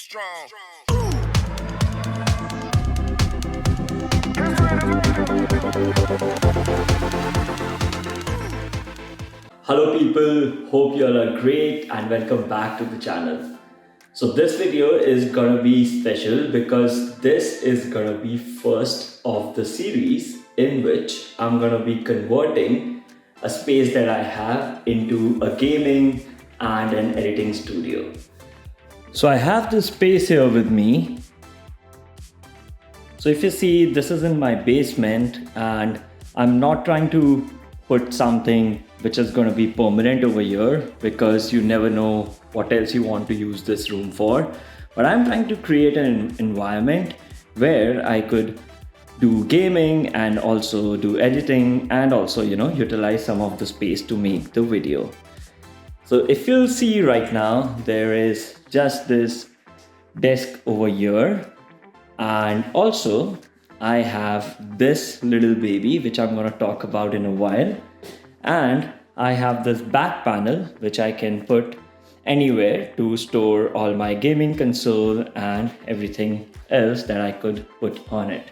strong. Hello people, hope you all are great and welcome back to the channel. So this video is gonna be special because this is gonna be first of the series in which I'm gonna be converting a space that I have into a gaming and an editing studio. So I have this space here with me. So if you see, this is in my basement and I'm not trying to put something which is going to be permanent over here because you never know what else you want to use this room for. But I'm trying to create an environment where I could do gaming and also do editing and also, utilize some of the space to make the video. So if you'll see right now, there is just this desk over here. And also I have this little baby, which I'm going to talk about in a while. And I have this back panel, which I can put anywhere to store all my gaming console and everything else that I could put on it.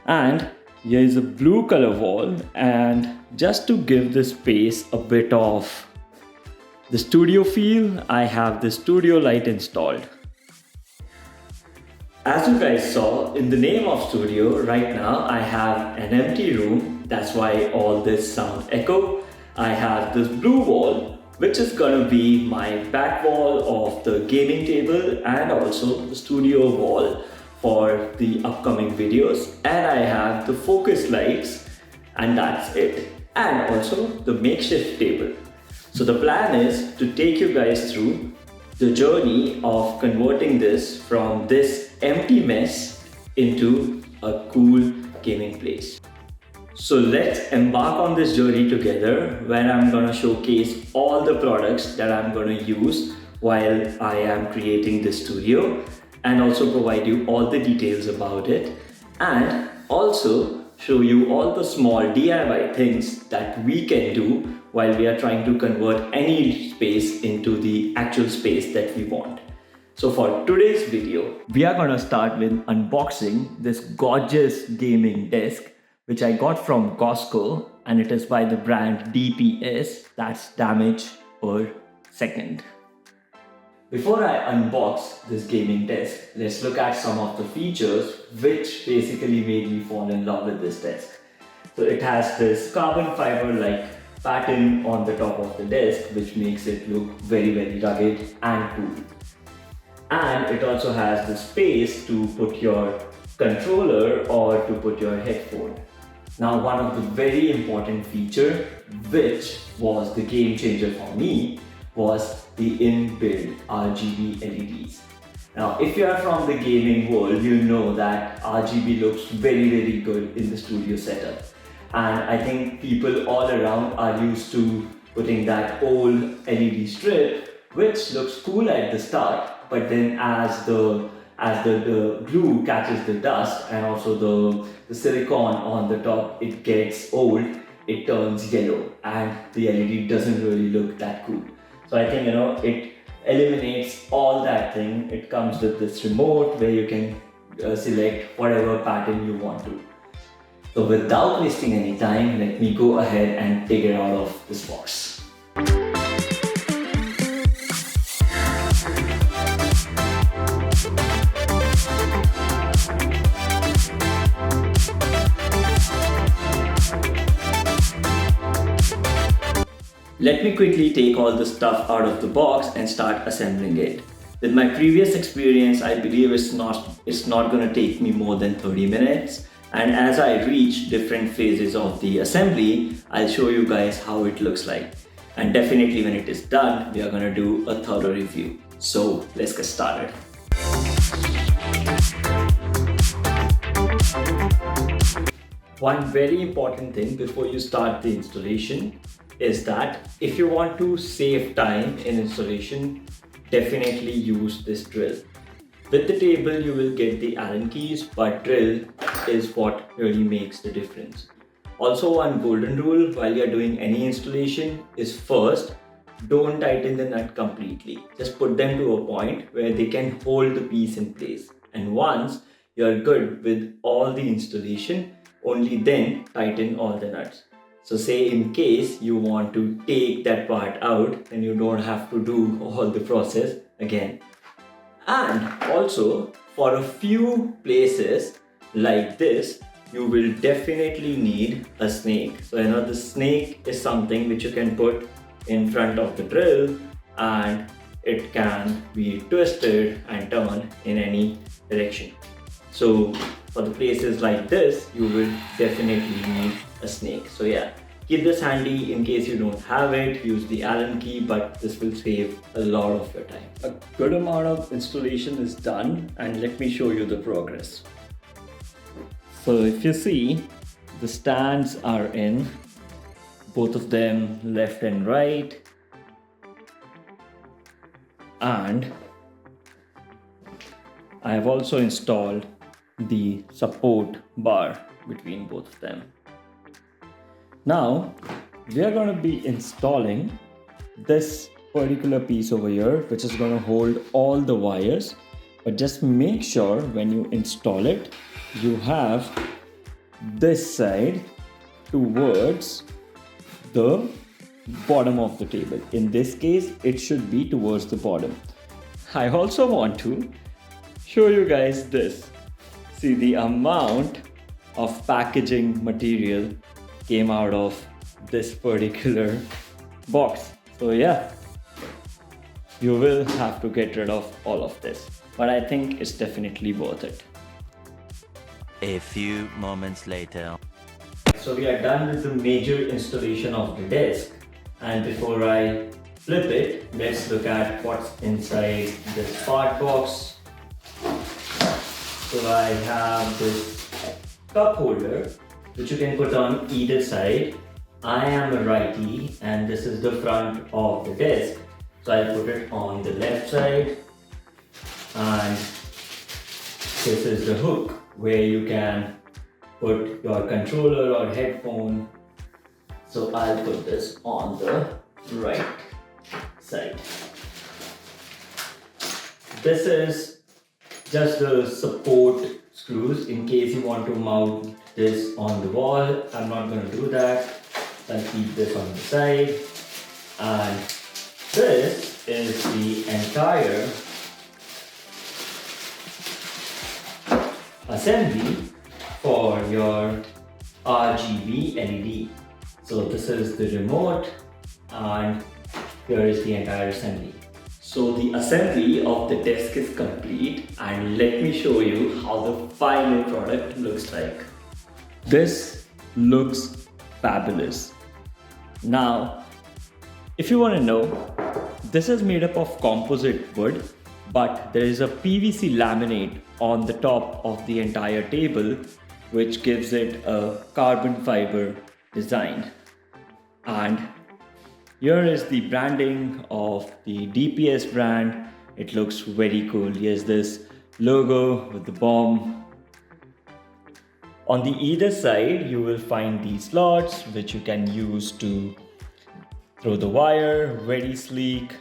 And here is a blue color wall. And just to give this space a bit of the studio feel, I have the studio light installed. As you guys saw in the name of studio, right now I have an empty room. That's why all this sound echo. I have this blue wall, which is gonna be my back wall of the gaming table and also the studio wall for the upcoming videos. And I have the focus lights and that's it. And also the makeshift table. So the plan is to take you guys through the journey of converting this from this empty mess into a cool gaming place. So let's embark on this journey together where I'm gonna showcase all the products that I'm gonna use while I am creating this studio and also provide you all the details about it and also show you all the small DIY things that we can do while we are trying to convert any space into the actual space that we want. So for today's video, we are gonna start with unboxing this gorgeous gaming desk, which I got from Costco, and it is by the brand DPS, that's damage per second. Before I unbox this gaming desk, let's look at some of the features which basically made me fall in love with this desk. So it has this carbon fiber like pattern on the top of the desk, which makes it look very, very rugged and cool. And it also has the space to put your controller or to put your headphone. Now, one of the very important feature, which was the game changer for me, was the inbuilt RGB LEDs. Now, if you are from the gaming world, you know that RGB looks very, very good in the studio setup. And I think people all around are used to putting that old LED strip, which looks cool at the start, but then as the glue catches the dust and also the silicone on the top, it gets old, it turns yellow and the LED doesn't really look that cool. So I think, it eliminates all that thing. It comes with this remote where you can select whatever pattern you want to. So without wasting any time, let me go ahead and take it out of this box. Let me quickly take all the stuff out of the box and start assembling it. With my previous experience, I believe it's not going to take me more than 30 minutes. And as I reach different phases of the assembly, I'll show you guys how it looks like. And definitely when it is done, we are going to do a thorough review. So let's get started. One very important thing before you start the installation is that if you want to save time in installation, definitely use this drill. With the table, you will get the Allen keys, but drill is what really makes the difference. Also, one golden rule while you're doing any installation is first don't tighten the nut completely. Just put them to a point where they can hold the piece in place. And once you're good with all the installation, only then tighten all the nuts. So say in case you want to take that part out, then you don't have to do all the process again. And also for a few places like this, you will definitely need a snake. So the snake is something which you can put in front of the drill, and it can be twisted and turned in any direction. So for the places like this, you will definitely need a snake. So yeah, keep this handy in case you don't have it. Use the Allen key, but this will save a lot of your time. A good amount of installation is done, and let me show you the progress. So if you see, the stands are in, both of them left and right, and I have also installed the support bar between both of them. Now we are going to be installing this particular piece over here, which is going to hold all the wires, but just make sure when you install it, you have this side towards the bottom of the table. In this case, it should be towards the bottom. I also want to show you guys this. See, the amount of packaging material came out of this particular box. So yeah, you will have to get rid of all of this, but I think it's definitely worth it. A few moments later. So we are done with the major installation of the desk, and before I flip it, let's look at what's inside this part box. So I have this cup holder which you can put on either side. I am a righty and this is the front of the desk, so I'll put it on the left side, and this is the hook where you can put your controller or headphone. So I'll put this on the right side. This is just the support screws in case you want to mount this on the wall. I'm not going to do that. I'll keep this on the side. And this is the entire assembly for your RGB LED. So this is the remote, and here is the entire assembly. So the assembly of the desk is complete, and let me show you how the final product looks like. This looks fabulous. Now, if you want to know, this is made up of composite wood, but there is a PVC laminate on the top of the entire table, which gives it a carbon fiber design. And here is the branding of the DPS brand. It looks very cool. Here's this logo with the bomb. On the either side, you will find these slots which you can use to throw the wire. Very sleek.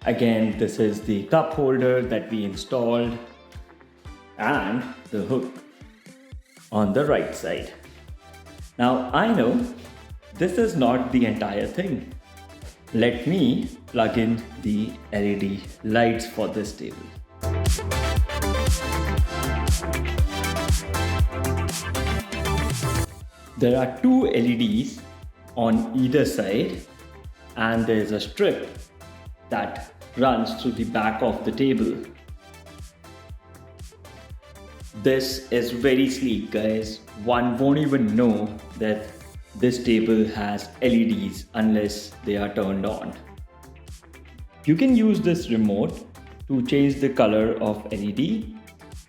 Again, this is the cup holder that we installed, and the hook on the right side. Now I know this is not the entire thing. Let me plug in the LED lights for this table. There are two LEDs on either side, and there is a strip that runs through the back of the table. This is very sleek, guys. One won't even know that this table has LEDs unless they are turned on. You can use this remote to change the color of LED.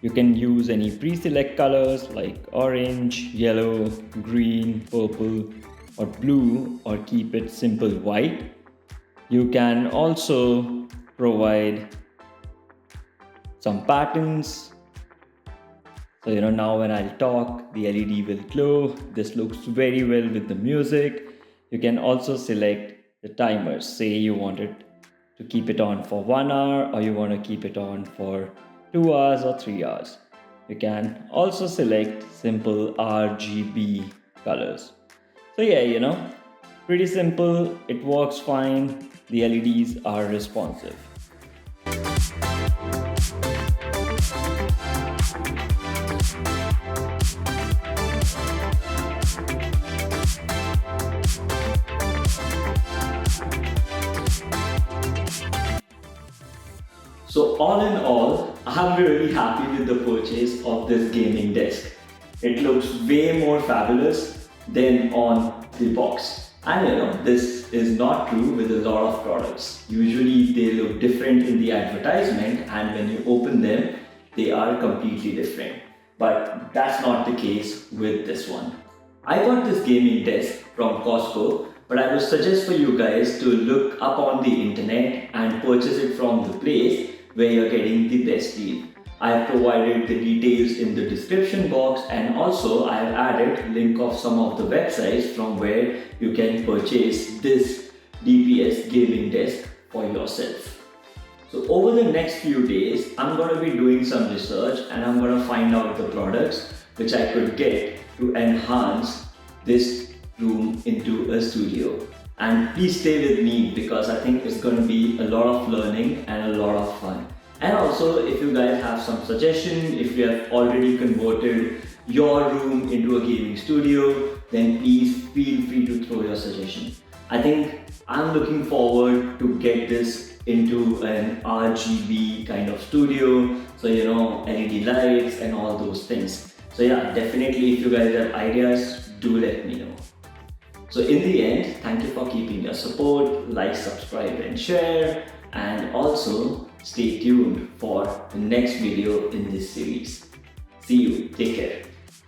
You can use any pre-select colors like orange, yellow, green, purple, or blue, or keep it simple white. You can also provide some patterns. So now when I'll talk, the LED will glow. This looks very well with the music. You can also select the timers. Say you wanted to keep it on for 1 hour, or you want to keep it on for 2 hours or 3 hours. You can also select simple RGB colors. So yeah, pretty simple. It works fine. The LEDs are responsive. So all in all, I'm really happy with the purchase of this gaming desk. It looks way more fabulous than on the box. And this is not true with a lot of products. Usually they look different in the advertisement, and when you open them, they are completely different. But that's not the case with this one. I got this gaming desk from Costco, but I would suggest for you guys to look up on the internet and purchase it from the place where you're getting the best deal. I have provided the details in the description box, and also I have added link of some of the websites from where you can purchase this DPS gaming desk for yourself. So over the next few days, I'm going to be doing some research and I'm going to find out the products which I could get to enhance this room into a studio. And please stay with me because I think it's going to be a lot of learning and a lot of fun. And also, if you guys have some suggestion, if you have already converted your room into a gaming studio, then please feel free to throw your suggestion. I think I'm looking forward to get this into an RGB kind of studio. So LED lights and all those things. So yeah, definitely if you guys have ideas, do let me know. So in the end, thank you for keeping your support, like, subscribe and share, and also stay tuned for the next video in this series. See you, take care.